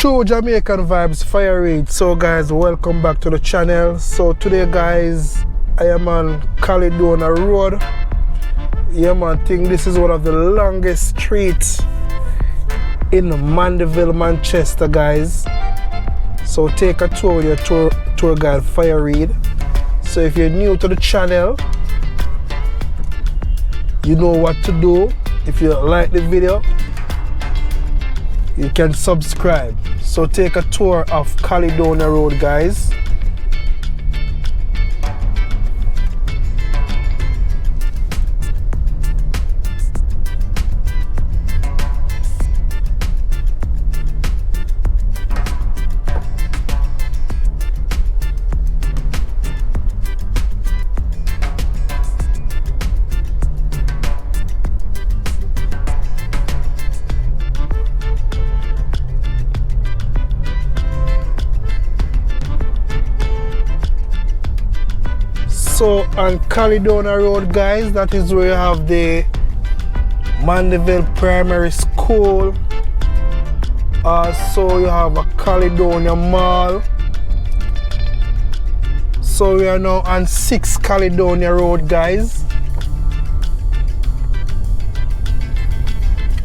True Jamaican vibes, fire rate. So guys, welcome back to the channel. So today guys, I am on Caledonia Road. Yeah man, I think this is one of the longest streets in Mandeville, Manchester guys. So take a tour with your tour guide, Fire Read. So if you're new to the channel, you know what to do. If you like the video, you can subscribe. So take a tour of Caledonia Road guys. So on Caledonia Road guys, that is where you have the Mandeville Primary School. Also you have a Caledonia Mall. So we are now on 6 Caledonia Road guys.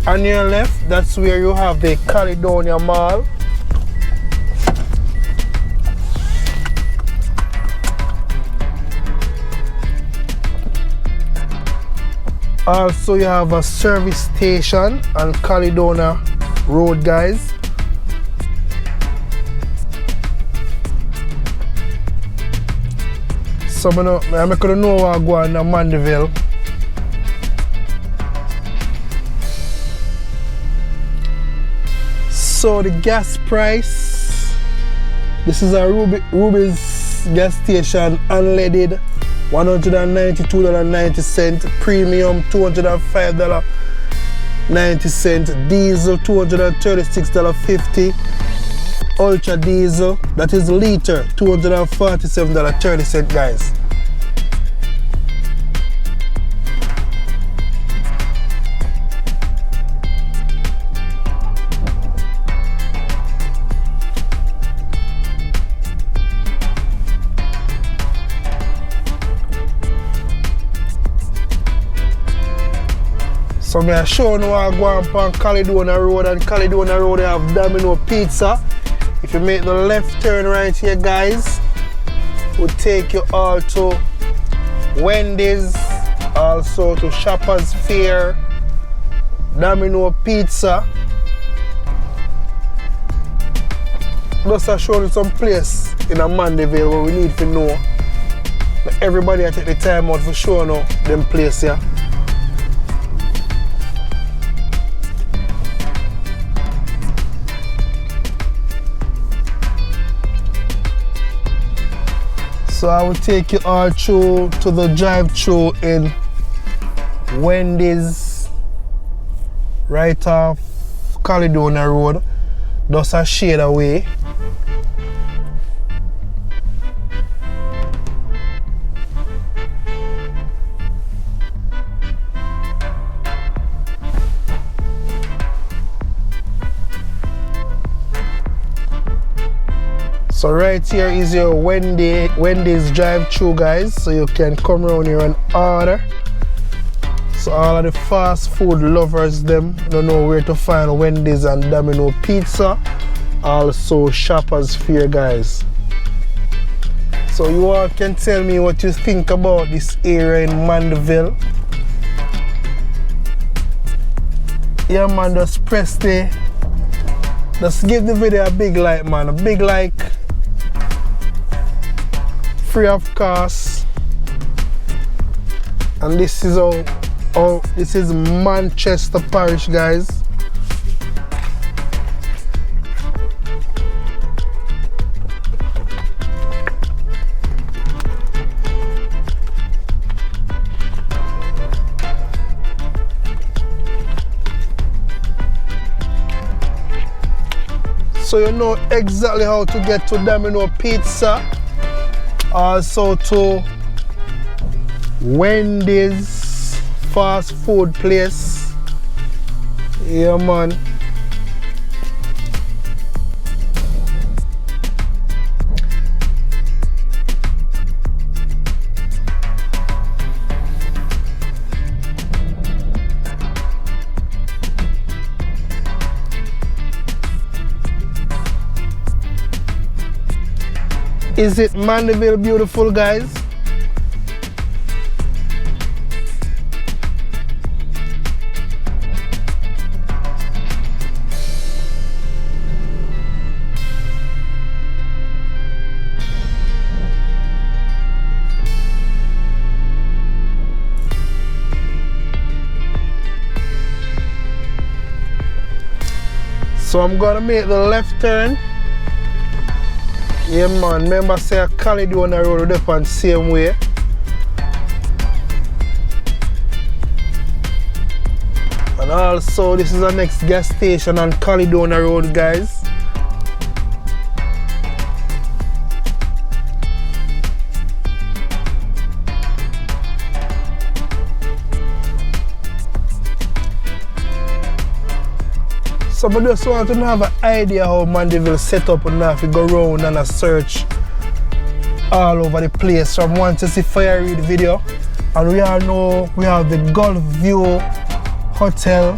On your left, that's where you have the Caledonia Mall. Also you have a service station on Caledonia Road guys. So I couldn't know what I go on in Mandeville. So the gas price, this is a Ruby's gas station, unleaded $192.90, premium $205.90, diesel $236.50, ultra diesel, that is liter, $247.30 guys. So I'm showing you how I go on Caledonia Road, and Caledonia Road they have Domino Pizza. If you make the left turn right here guys, we'll take you all to Wendys, also to Shoppers Fair, Domino Pizza. Just to show you some place in a Mandeville where we need to know. But everybody I take the time out for showing you them place here. So I will take you all through to the drive-through in Wendys, right off Caledonia Road, just a shade away. So right here is your Wendys drive-through guys, so you can come around here and order. So all of the fast food lovers them don't know where to find Wendys and Domino Pizza, also Shoppers Fair guys. So you all can tell me what you think about this area in Mandeville. Yeah man, just press the, just give the video a big like man, a big like. Free of cost. And this is this is Manchester parish guys. So you know exactly how to get to Domino Pizza. Also to Wendys fast food place. Yeah man. Is it Mandeville beautiful, guys? So I'm gonna make the left turn. Yeah man, remember say Caledonia Road up on the same way. And also this is the next gas station on Caledonia Road, guys. So I just want to have an idea how Mandeville set up and have to go around and search all over the place. So I want to see fire read video. And we all know we have the Gulf View Hotel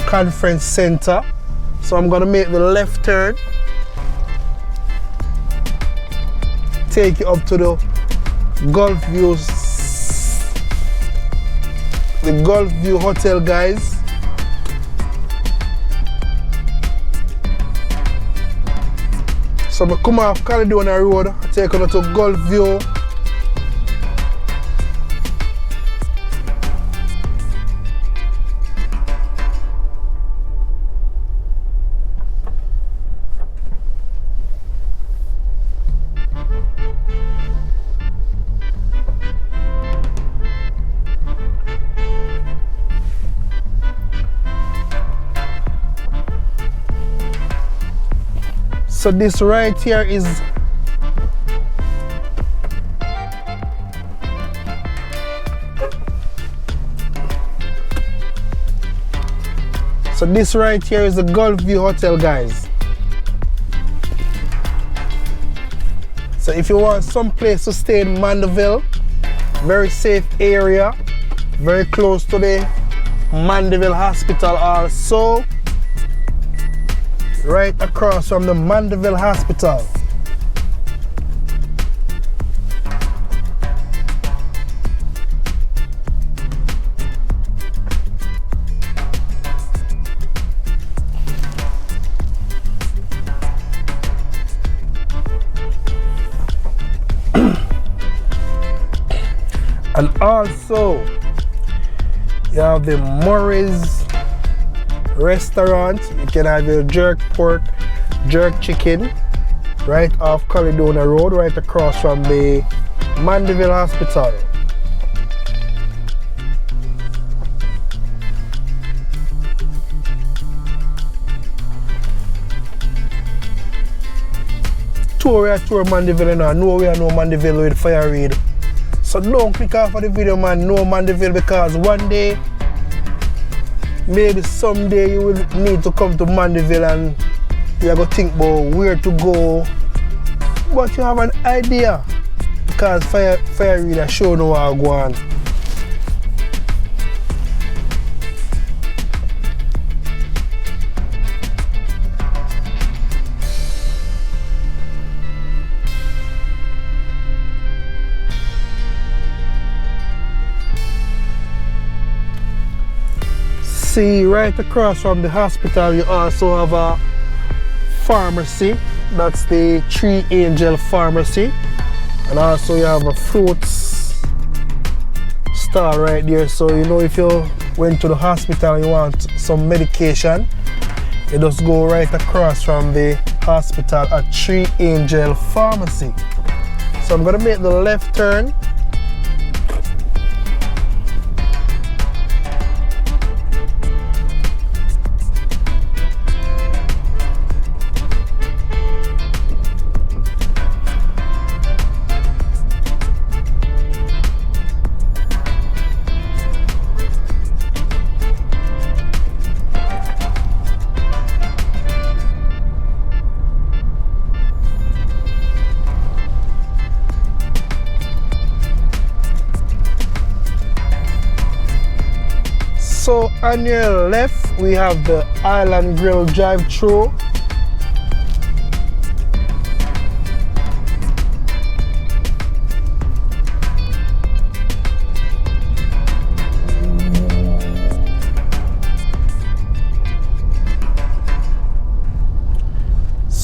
Conference Center. So I'm gonna make the left turn. Take you up to the Gulf View Hotel, guys. So I come off Caledonia Road, I take on to Gulf View. So this right here is the Gulf View Hotel, guys. So if you want some place to stay in Mandeville, very safe area, very close to the Mandeville Hospital also. Right across from the Mandeville Hospital. And also you have the Murray's restaurant. You can have your jerk pork, jerk chicken right off Caledonia Road, right across from the Mandeville Hospital. Tour Mandeville, and I know we are no Mandeville with fire read. So don't click off of the video, man. No Mandeville, because one day, maybe someday you will need to come to Mandeville and you're going to think about where to go. But you have an idea, because fire reader show no how to go on. See, right across from the hospital you also have a pharmacy. That's the Three Angel Pharmacy. And also you have a fruits store right there. So you know, if you went to the hospital and you want some medication, you just go right across from the hospital at Three Angel Pharmacy. So I'm gonna make the left turn. So on your left we have the Island Grill drive-thru.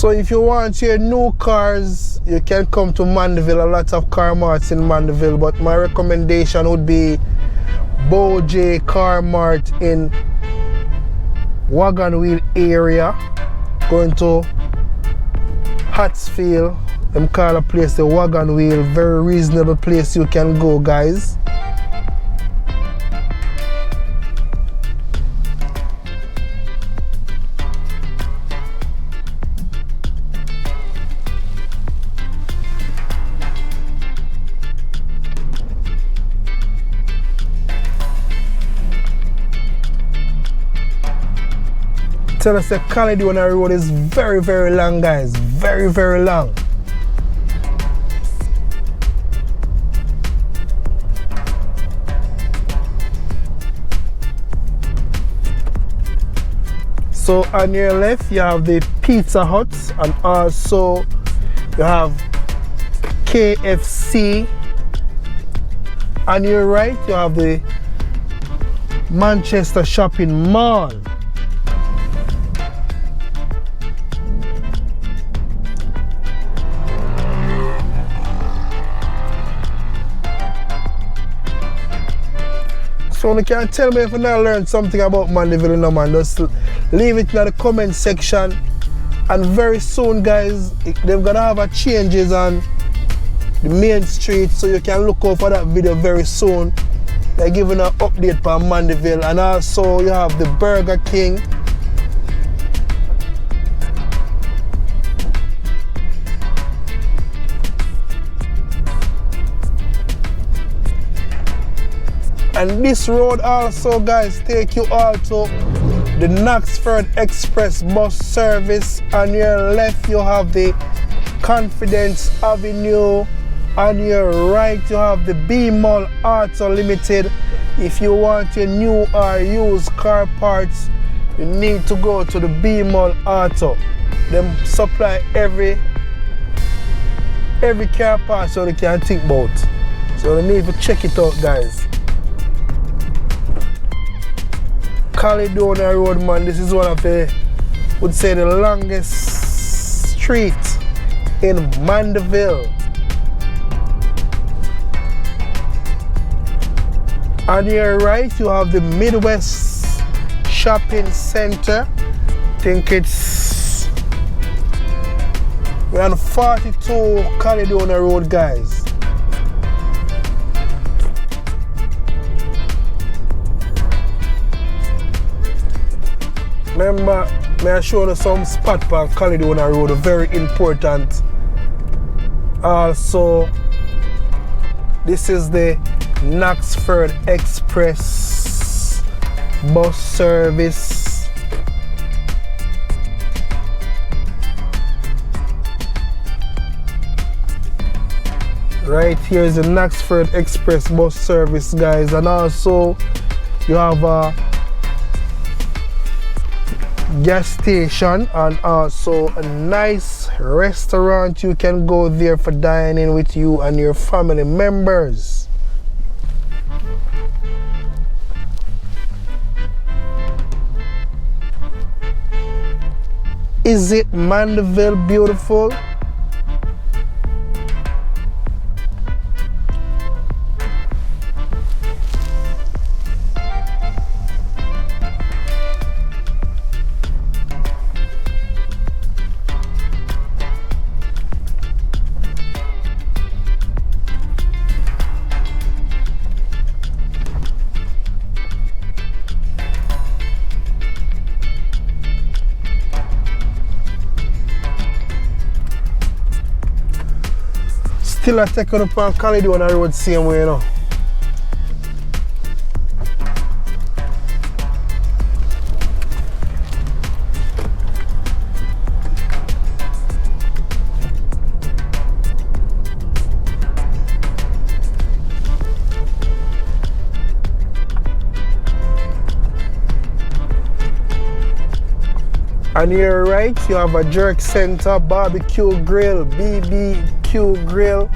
So if you want your new cars, you can come to Mandeville. A lot of car marts in Mandeville, but my recommendation would be Boj Car Mart in Wagon Wheel area. Going to Hatfield, them call a place the Wagon Wheel. Very reasonable place you can go, guys. Tell us that Caledonia Road is very, very long, guys. Very, very long. So on your left you have the Pizza Hut, and also you have KFC. On your right you have the Manchester Shopping Mall. So you can tell me if you not learned something about Mandeville, no man. Just leave it in the comment section. And very soon, guys, they're gonna have a changes on the main street, so you can look out for that video very soon. They're giving an update for Mandeville, and also you have the Burger King. And this road also, guys, take you all to the Knoxford Express bus service. On your left you have the Confidence Avenue. On your right you have the B-Mall Auto Limited. If you want your new or used car parts, you need to go to the B-Mall Auto. Them supply every car part so they can think about. So you need to check it out, guys. Caledonia Road, man, this is one of the, would say, the longest street in Mandeville. On your right you have the Midwest Shopping Center. I think it's, we're on 42 Caledonia Road, guys. Remember, may I show you some spot on Caledonia Road, very important. Also, this is the Knoxford Express bus service. Right here is the Knoxford Express bus service, guys, and also you have a gas station and also a nice restaurant. You can go there for dining with you and your family members. Is it Mandeville beautiful? Still I take up on Caledonia Road same way, you know. On your right, you have a jerk center, barbecue grill, BBQ grill.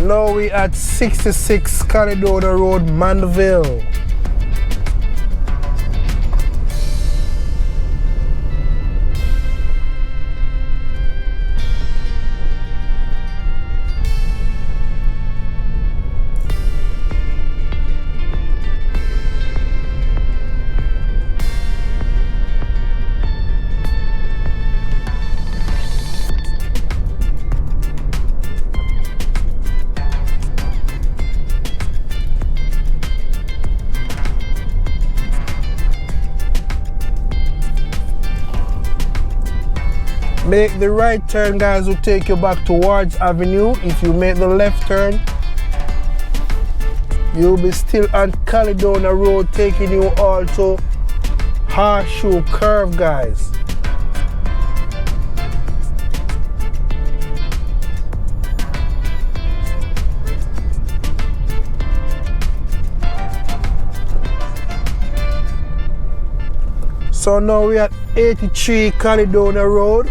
Now we at 66 Caledonia Road, Mandeville. Make the right turn, guys, will take you back towards Avenue. If you make the left turn, you'll be still on Caledonia Road, taking you all to Horseshoe Curve, guys. So now we're at 83 Caledonia Road.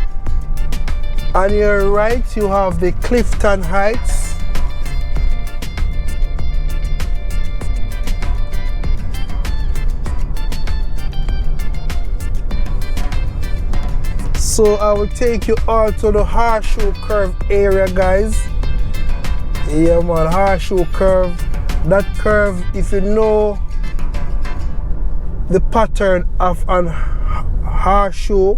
On your right, you have the Clifton Heights. So I will take you all to the Horseshoe Curve area, guys. Yeah, man, Horseshoe Curve. That curve, if you know the pattern of an horseshoe,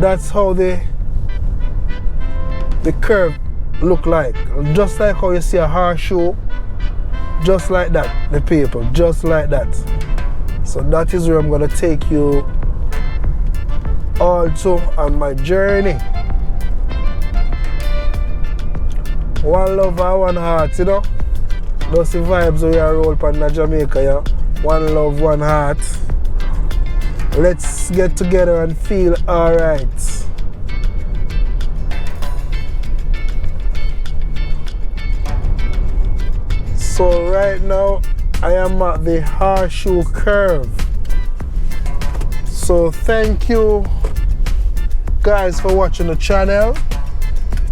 that's how the curve look like. Just like how you see a horseshoe, just like that, the people, just like that. So that is where I'm gonna take you all to on my journey. One love and one heart, you know. Those the vibes we are roll upon Jamaica, yeah. One love, one heart. Let's get together and feel alright. So right now I am at the Horseshoe Curve. So thank you guys for watching the channel.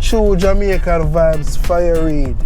True Jamaican Vibes Fire Read.